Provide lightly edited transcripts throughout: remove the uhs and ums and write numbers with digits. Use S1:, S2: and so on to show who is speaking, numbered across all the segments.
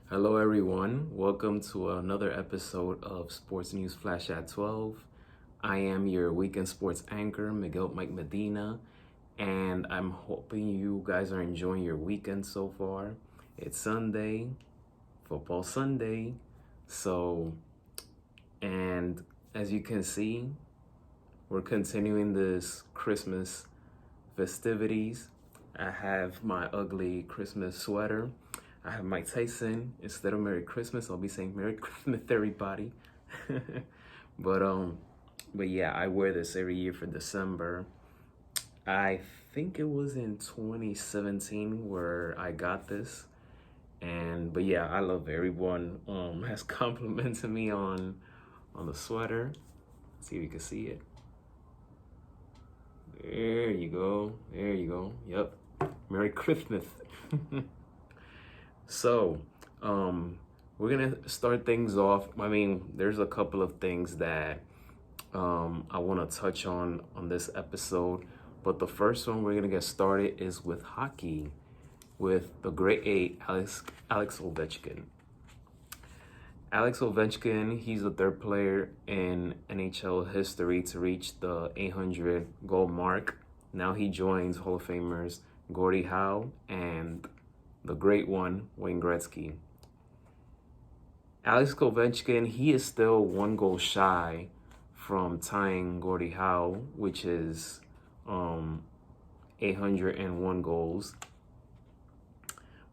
S1: Hello, everyone. Welcome to another episode of Sports News Flash at 12. I am your weekend sports anchor, Miguel Mike Medina, and I'm hoping you guys are enjoying your weekend so far. It's Sunday, football Sunday. So, and as you can see, we're continuing this Christmas festivities. I have my ugly Christmas sweater. I have Mike Tyson. Instead of Merry Christmas, I'll be saying Merry Christmas, everybody. but um, but yeah, I wear this every year for December. I think it was in 2017 where I got this, and but yeah, I love everyone has complimented me on the sweater. Let's see if you can see it. There you go. There you go. Yep. Merry Christmas. So, we're gonna start things off. I mean, there's a couple of things that I want to touch on this episode, but the first one we're gonna get started is with hockey, with the great eight, Alex Ovechkin. Alex Ovechkin, he's the third player in NHL history to reach the 800 goal mark. Now he joins Hall of Famers Gordie Howe and the great one, Wayne Gretzky. Alex Ovechkin, he is still one goal shy from tying Gordie Howe, which is 801 goals.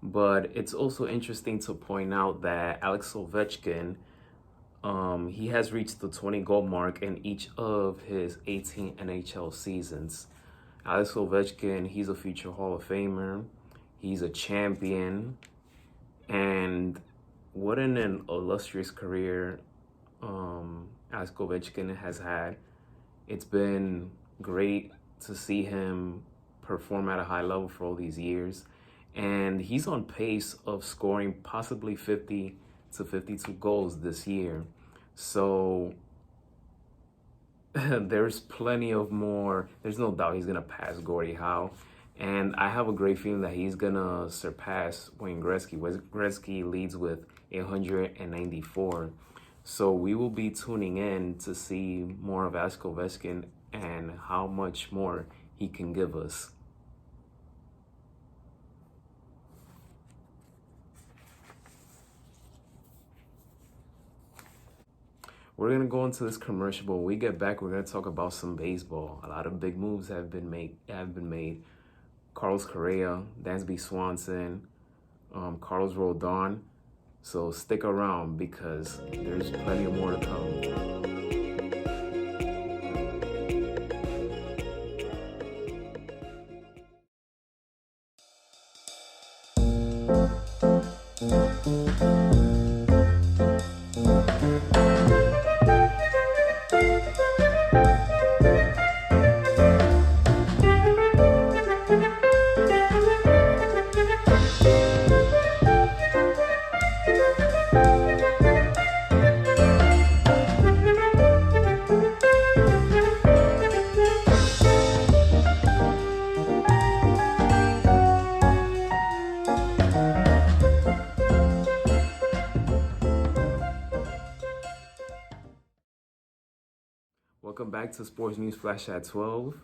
S1: But it's also interesting to point out that Alex Ovechkin, he has reached the 20 goal mark in each of his 18 NHL seasons. Alex Ovechkin, he's a future Hall of Famer. He's a champion. And what an illustrious career Alex Ovechkin has had. It's been great to see him perform at a high level for all these years. And he's on pace of scoring possibly 50 to 52 goals this year. So there's plenty of more. There's no doubt he's going to pass Gordie Howe. And I have a great feeling that he's going to surpass Wayne Gretzky. Gretzky leads with 194. So we will be tuning in to see more of Alex Ovechkin and how much more he can give us. We're going to go into this commercial, but when we get back, we're going to talk about some baseball. A lot of big moves have been made. Carlos Correa, Dansby Swanson, Carlos Rodon. So stick around because there's plenty more to come. Welcome back to Sports News Flash at 12.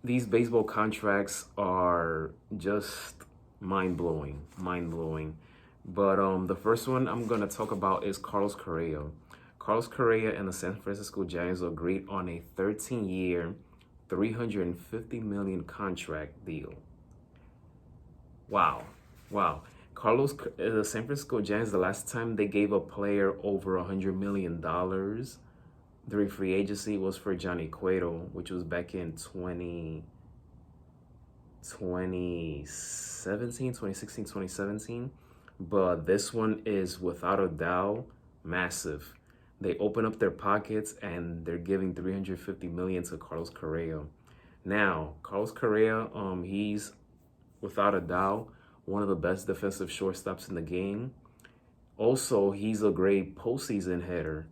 S1: These baseball contracts are just mind-blowing. But the first one I'm going to talk about is Carlos Correa. Carlos Correa and the San Francisco Giants agreed on a 13-year, $350 million contract deal. Wow. The San Francisco Giants, the last time they gave a player over $100 million during free agency was for Johnny Cueto, which was back in 2017. But this one is without a doubt massive. They open up their pockets and they're giving $350 million to Carlos Correa. Now, Carlos Correa, he's without a doubt one of the best defensive shortstops in the game. Also, he's a great postseason hitter.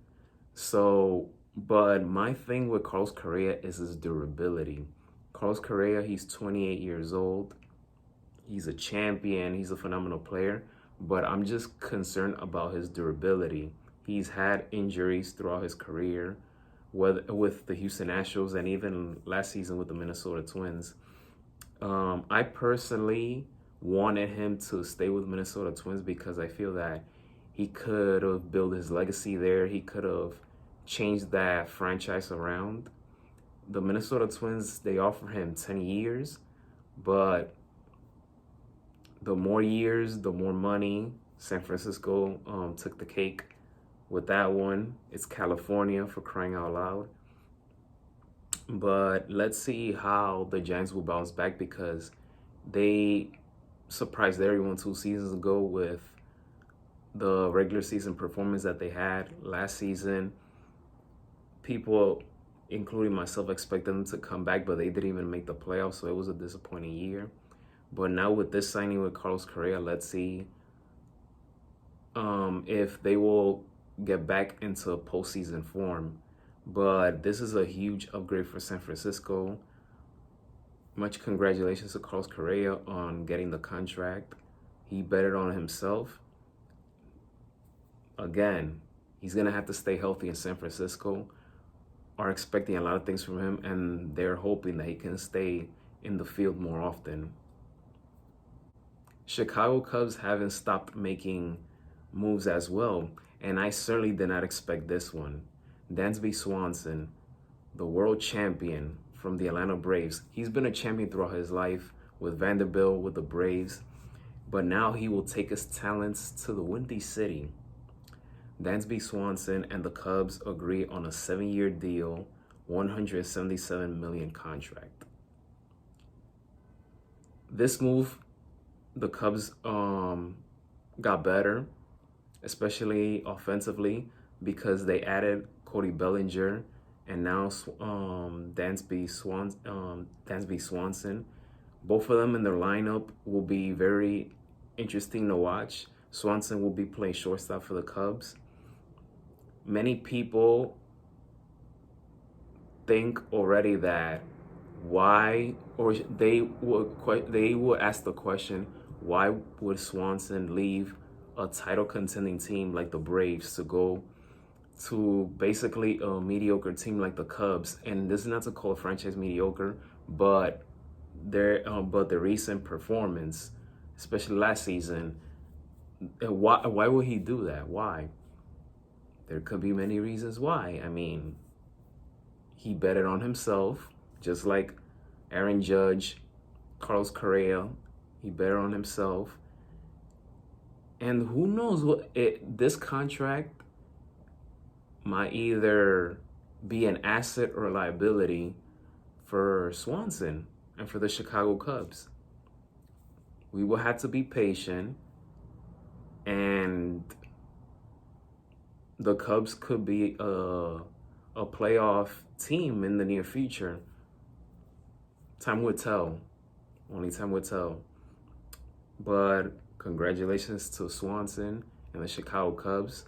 S1: So, but my thing with Carlos Correa is his durability. Carlos Correa, he's 28 years old. He's a champion. He's a phenomenal player. but I'm just concerned about his durability. He's had injuries throughout his career, whether with the Houston Astros and even last season with the Minnesota Twins. I personally wanted him to stay with Minnesota Twins because I feel that he could have built his legacy there. He could have changed that franchise around. The Minnesota Twins, they offer him 10 years, but the more years, the more money. San Francisco took the cake with that one. It's California, for crying out loud. But let's see how the Giants will bounce back because they surprised everyone 2 seasons ago with the regular season performance that they had last season. People, including myself, expected them to come back, but they didn't even make the playoffs, so it was a disappointing year. But now with this signing with Carlos Correa, let's see if they will get back into postseason form. But this is a huge upgrade for San Francisco. Much congratulations to Carlos Correa on getting the contract. He betted on himself. Again, he's going to have to stay healthy in San Francisco. Are expecting a lot of things from him, and they're hoping that he can stay in the field more often. Chicago Cubs haven't stopped making moves as well, and I certainly did not expect this one. Dansby Swanson, the world champion from the Atlanta Braves. He's been a champion throughout his life with Vanderbilt, with the Braves, but now he will take his talents to the Windy City. Dansby Swanson and the Cubs agree on a 7-year deal, $177 million contract. This move, the Cubs got better, especially offensively, because they added Cody Bellinger and now Dansby Swanson. Both of them in their lineup will be very interesting to watch. Swanson will be playing shortstop for the Cubs. Many people think already that why, or they would ask the question, why would Swanson leave a title contending team like the Braves to go to basically a mediocre team like the Cubs? And this is not to call a franchise mediocre, but the recent performance, especially last season, why would he do that? Why? There could be many reasons why. I mean, he betted on himself, just like Aaron Judge, Carlos Correa. He betted on himself. And who knows this contract might either be an asset or a liability for Swanson and for the Chicago Cubs. We will have to be patient, and the Cubs could be a playoff team in the near future. Time will tell. Only time will tell. But congratulations to Swanson and the Chicago Cubs.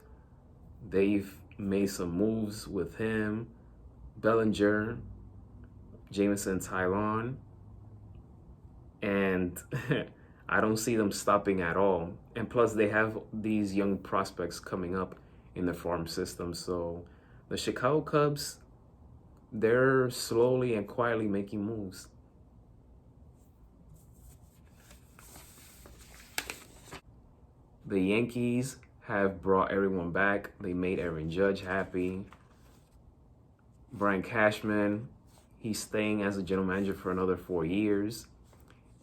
S1: They've made some moves with him, Bellinger, Jameson Tylon, and I don't see them stopping at all. And plus, they have these young prospects coming up in the farm system. So the Chicago Cubs, they're slowly and quietly making moves. The Yankees have brought everyone back. They made Aaron Judge happy. Brian Cashman, he's staying as a general manager for another 4 years.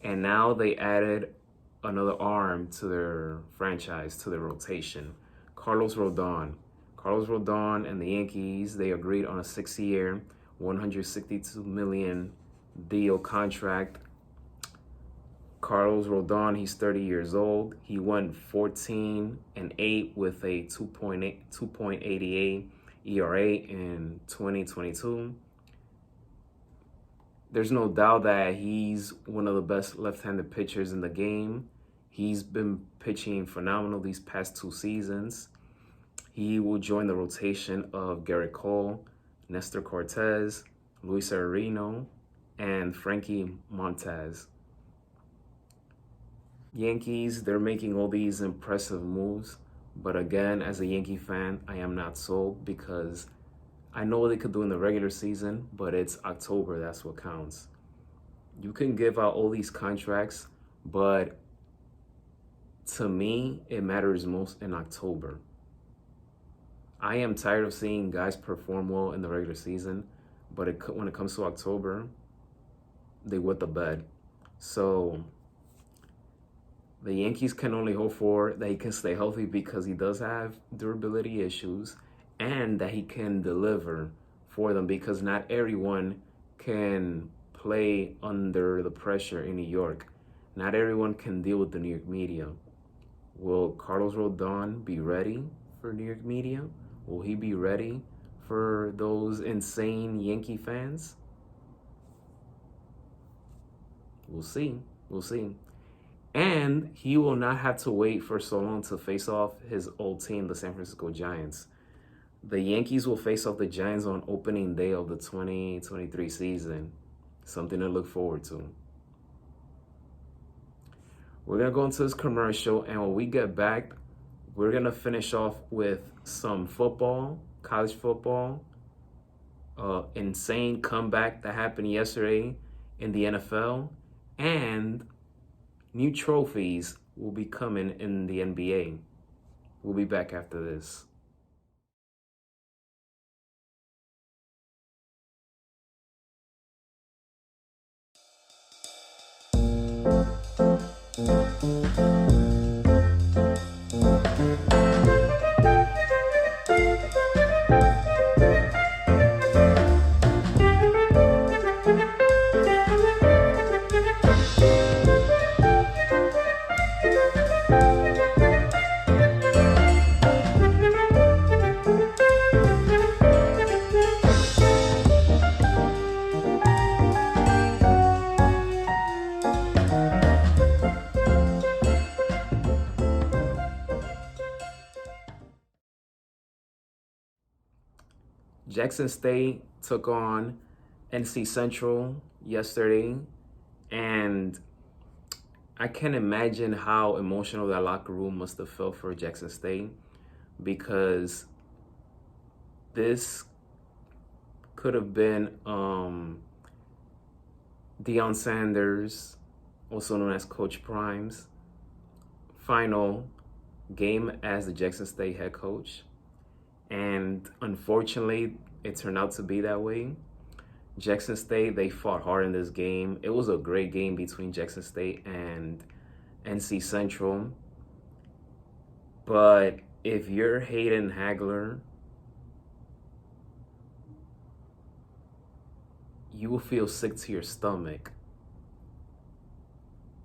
S1: And now they added another arm to their franchise, to their rotation. Carlos Rodon. Carlos Rodon and the Yankees, they agreed on a 6-year, $162 million deal contract. Carlos Rodon, he's 30 years old. He went 14-8 with a 2.88 ERA in 2022. There's no doubt that he's one of the best left-handed pitchers in the game. He's been pitching phenomenal these past 2 seasons. He will join the rotation of Garrett Cole, Nestor Cortez, Luis Areno, and Frankie Montez. Yankees, they're making all these impressive moves. But again, as a Yankee fan, I am not sold because I know what they could do in the regular season, but it's October, that's what counts. You can give out all these contracts, but to me, it matters most in October. I am tired of seeing guys perform well in the regular season, but when it comes to October, they wet the bed. So the Yankees can only hope for that he can stay healthy because he does have durability issues and that he can deliver for them because not everyone can play under the pressure in New York. Not everyone can deal with the New York media. Will Carlos Rodon be ready for New York media? Will he be ready for those insane Yankee fans? We'll see. We'll see. And he will not have to wait for so long to face off his old team, the San Francisco Giants. The Yankees will face off the Giants on opening day of the 2023 season. Something to look forward to. We're going to go into this commercial, and when we get back, we're going to finish off with some football, college football, insane comeback that happened yesterday in the NFL, and new trophies will be coming in the NBA. We'll be back after this. Jackson State took on NC Central yesterday, and I can imagine how emotional that locker room must have felt for Jackson State because this could have been Deion Sanders, also known as Coach Prime's, final game as the Jackson State head coach. And unfortunately, it turned out to be that way. Jackson State, they fought hard in this game. It was a great game between Jackson State and NC Central. But if you're Hayden Hagler, you will feel sick to your stomach.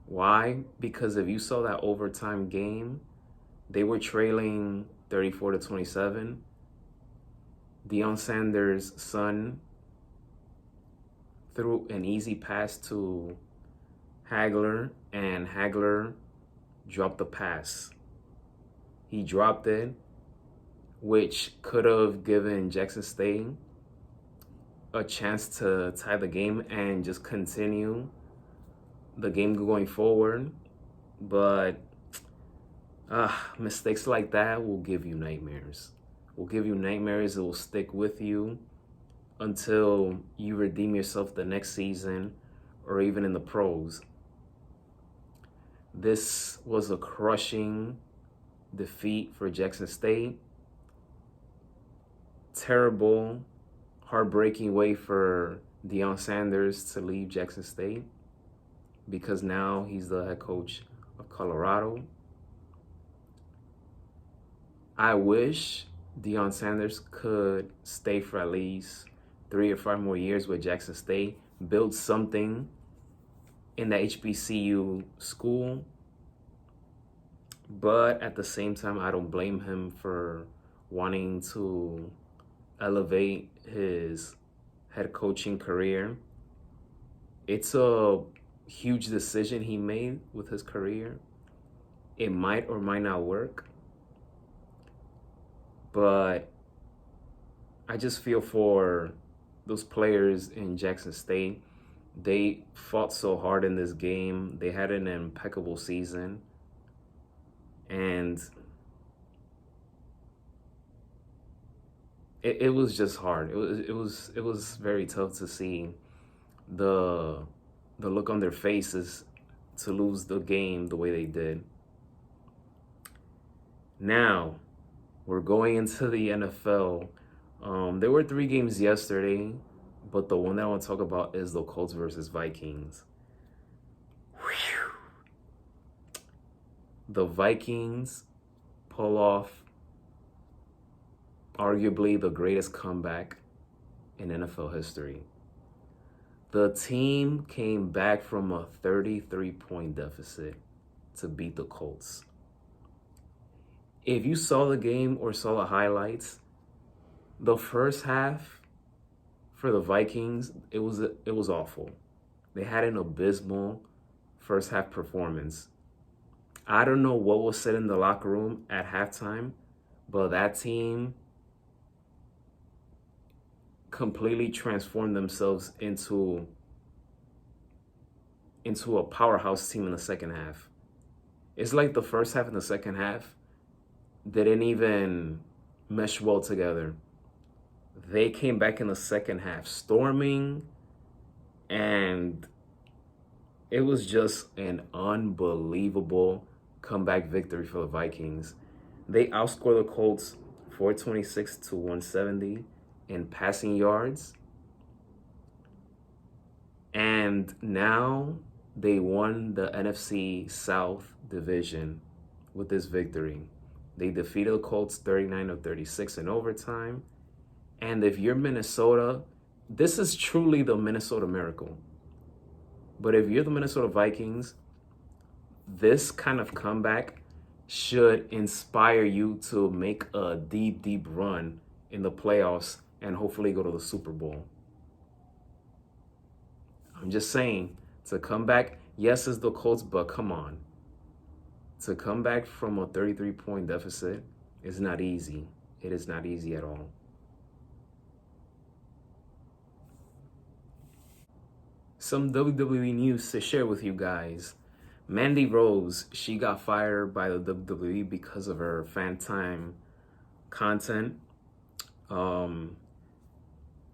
S1: Why? Because if you saw that overtime game, they were trailing 34-27. Deion Sanders' son threw an easy pass to Hagler, and Hagler dropped the pass. He dropped it, which could have given Jackson State a chance to tie the game and just continue the game going forward. But mistakes like that will give you nightmares. Will give you nightmares. It will stick with you until you redeem yourself the next season or even in the pros. This was a crushing defeat for Jackson State. Terrible, heartbreaking way for Deion Sanders to leave Jackson State because now he's the head coach of Colorado. I wish Deion Sanders could stay for at least 3 or 5 more years with Jackson State, build something in the HBCU school. But at the same time, I don't blame him for wanting to elevate his head coaching career. It's a huge decision he made with his career. It might or might not work. But I just feel for those players in Jackson State They fought so hard in this game. They had an impeccable season, and it was just hard. It was very tough to see the the look on their faces to lose the game the way they did. Now we're going into the NFL. There were 3 games yesterday, but the one that I want to talk about is the Colts versus Vikings. Whew. The Vikings pull off arguably the greatest comeback in NFL history. The team came back from a 33-point deficit to beat the Colts. If you saw the game or saw the highlights, the first half for the Vikings, it was awful. They had an abysmal first half performance. I don't know what was said in the locker room at halftime, but that team completely transformed themselves into a powerhouse team in the second half. It's like the first half and the second half didn't even mesh well together. They came back in the second half storming, and it was just an unbelievable comeback victory for the Vikings. They outscored the Colts 426 to 170 in passing yards. And now they won the NFC South division with this victory. They defeated the Colts 39-36 in overtime. And if you're Minnesota, this is truly the Minnesota miracle. But if you're the Minnesota Vikings, this kind of comeback should inspire you to make a deep, deep run in the playoffs and hopefully go to the Super Bowl. I'm just saying, to come back, yes, it's the Colts, but come on. To come back from a 33-point deficit is not easy. It is not easy at all. Some WWE news to share with you guys. Mandy Rose, she got fired by the WWE because of her fan time content.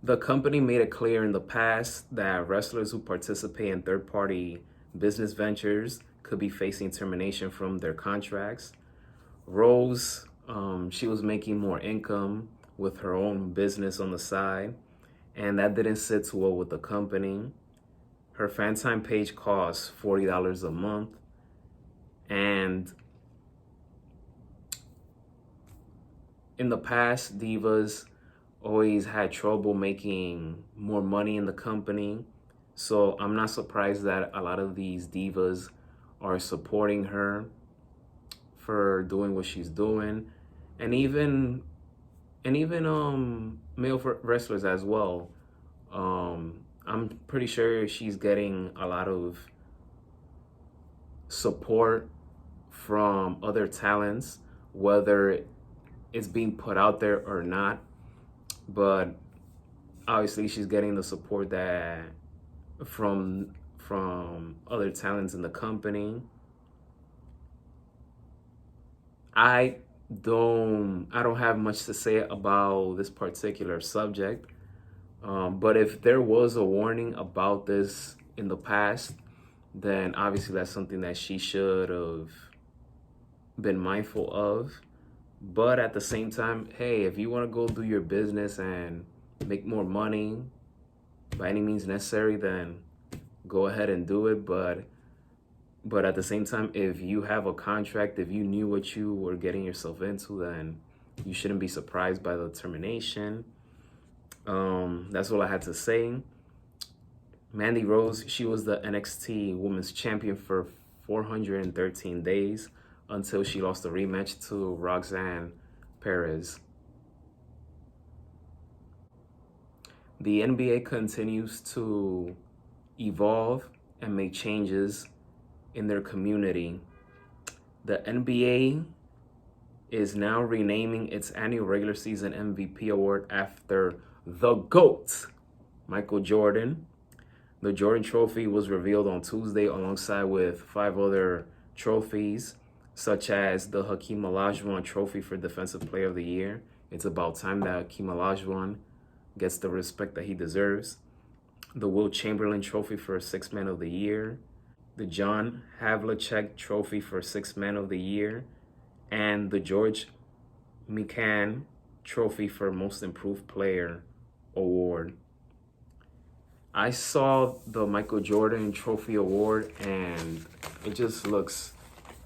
S1: The company made it clear in the past that wrestlers who participate in third-party business ventures could be facing termination from their contracts. Rose, she was making more income with her own business on the side, and that didn't sit too well with the company. Her fan time page costs $40 a month, and in the past, divas always had trouble making more money in the company. So I'm not surprised that a lot of these divas are supporting her for doing what she's doing. And even male wrestlers as well. I'm pretty sure she's getting a lot of support from other talents, whether it's being put out there or not. But obviously she's getting the support that from other talents in the company. I don't have much to say about this particular subject. But if there was a warning about this in the past, then obviously that's something that she should have been mindful of. But at the same time, hey, if you want to go do your business and make more money by any means necessary, then go ahead and do it. But at the same time, if you have a contract, if you knew what you were getting yourself into, then you shouldn't be surprised by the termination. That's all I had to say. Mandy Rose, she was the NXT Women's Champion for 413 days until she lost the rematch to Roxanne Perez. The NBA continues to evolve and make changes in their community. The NBA is now renaming its annual regular season MVP award after the GOAT, Michael Jordan. The Jordan Trophy was revealed on Tuesday alongside with 5 other trophies, such as the Hakeem Olajuwon Trophy for Defensive Player of the Year. It's about time that Hakeem Olajuwon gets the respect that he deserves. The Will Chamberlain Trophy for Sixth Man of the Year. The John Havlicek Trophy for Sixth Man of the Year. And the George McCann Trophy for Most Improved Player Award. I saw the Michael Jordan Trophy Award and it just looks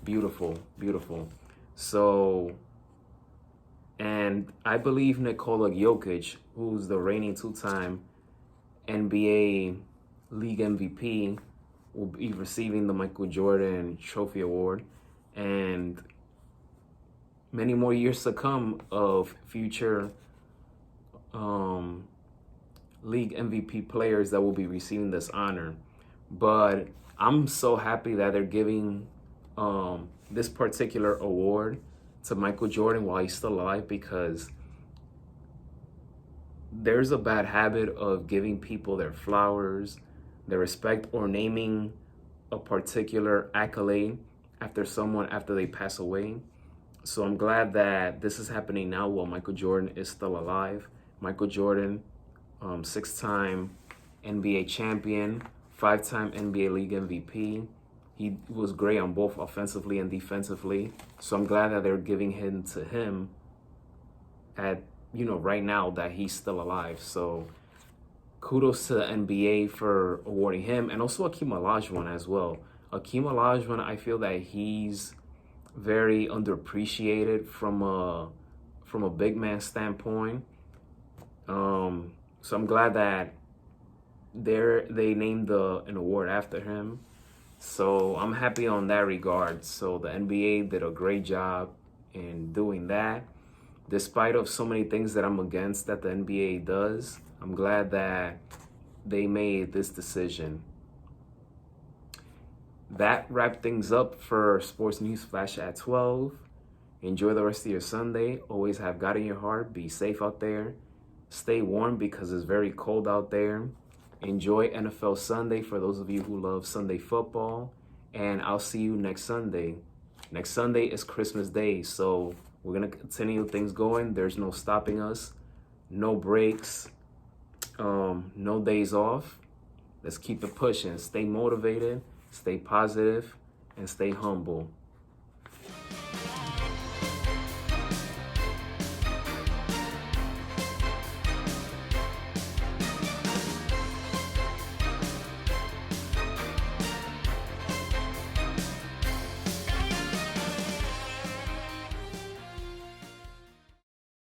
S1: beautiful, beautiful. So, and I believe Nikola Jokic, who's the reigning two-time NBA League MVP, will be receiving the Michael Jordan Trophy Award. And many more years to come of future league MVP players that will be receiving this honor. But I'm so happy that they're giving this particular award to Michael Jordan while he's still alive, because there's a bad habit of giving people their flowers, their respect, or naming a particular accolade after they pass away. So I'm glad that this is happening now while Michael Jordan is still alive. Michael Jordan, 6-time NBA champion, 5-time NBA League MVP. He was great on both offensively and defensively. So I'm glad that they're giving him to him at, right now that he's still alive. So kudos to the NBA for awarding him, and also Hakeem Olajuwon as well. Hakeem Olajuwon, I feel that he's very underappreciated from a big man standpoint. So I'm glad that they named an award after him. So I'm happy on that regard. So the NBA did a great job in doing that. Despite of so many things that I'm against that the NBA does, I'm glad that they made this decision. That wrapped things up for Sports News Flash at 12. Enjoy the rest of your Sunday. Always have God in your heart. Be safe out there. Stay warm because it's very cold out there. Enjoy NFL Sunday for those of you who love Sunday football. And I'll see you next Sunday. Next Sunday is Christmas Day, so we're going to continue things going. There's no stopping us. No breaks. No days off. Let's keep it pushing. Stay motivated. Stay positive. And stay humble.